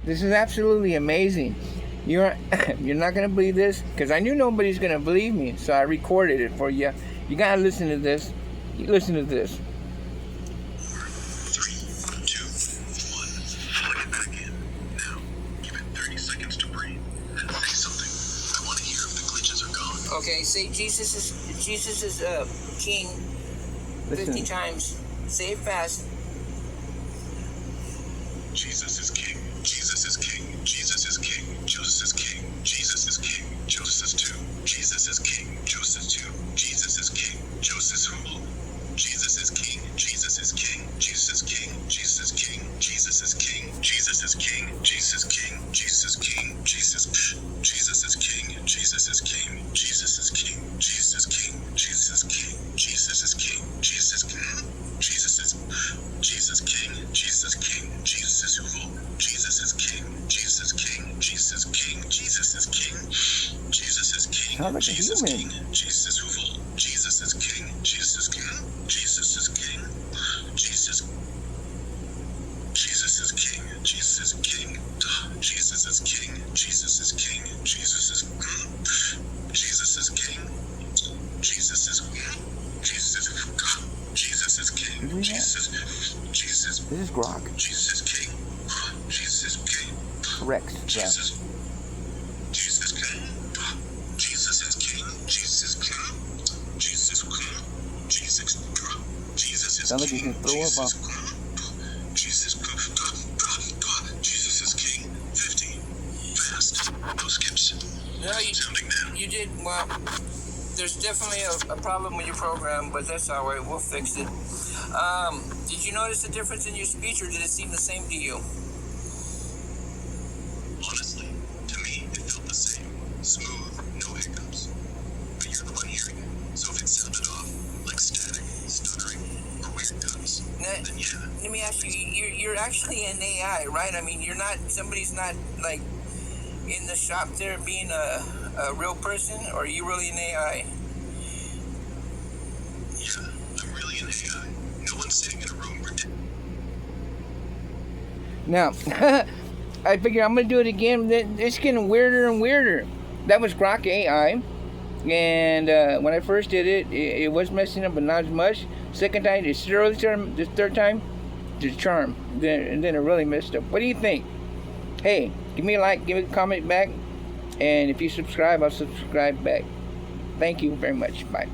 This is absolutely amazing. You're you're not gonna believe this because I knew nobody's gonna believe me, so I recorded it for you. You gotta listen to this. You listen to this. 3, 2, 1. Plug it back in. Now, give it 30 seconds to breathe. Say something. I want to hear if the glitches are gone. Okay, say Jesus is king 50 times. Say it fast. Jesus is king. Jesus is king. Jesus is king. Joseph is king. Jesus is king. Joseph is 2. Jesus is king. Joseph 2. Jesus is king. Joseph rule. Jesus is king. Jesus is king. Jesus is king. Jesus is king. Jesus is king. Jesus is king. Jesus king. Jesus king. Jesus is king. Jesus is king. Jesus is king. Jesus king. Jesus king. Jesus is king. Jesus king. Jesus is Jesus king. Jesus king. Jesus rule. Jesus is king. Jesus king. Jesus king. Jesus is king. Jesus is king. Sounds like a Jesus human. king. Jesus rule. Jesus is king. Jesus king. Jesus is king. Jesus Jesus is king. Jesus is king. Jesus is king. Jesus is king. Jesus is Jesus is king. Jesus is Jesus Jesus is king. Jesus Jesus This is Grok. Jesus is king. Jesus is king. Rex. Yeah. Jesus Jesus king. Jesus is king. Jesus king. Jesus king. Jesus Jesus is Sounds like you king. can throw up. Jesus Jesus Jesus is king. 50. Fast. No skips. No, Sounding now. you did well. There's definitely a problem with your program, but that's all right. We'll fix it. Did you notice a difference in your speech, or did it seem the same to you? Honestly, to me, it felt the same. Smooth, no hiccups. But you're the one hearing it. So if it sounded off, like static, stuttering, or weird cuts, Now, then yeah. let me ask you, you're actually an AI, right? I mean, you're not, somebody's not, like, in the shop there being a real person, or are you really an AI? Yeah, I'm really an AI. No one's sitting in a room Now, I figure I'm going to do it again. It's getting weirder and weirder. That was Grok AI. And when I first did it, it was messing up, but not as much. Second time, the third time, the charm. And then it really messed up. What do you think? Hey, give me a like, give me a comment back. And if you subscribe, I'll subscribe back. Thank you very much. Bye.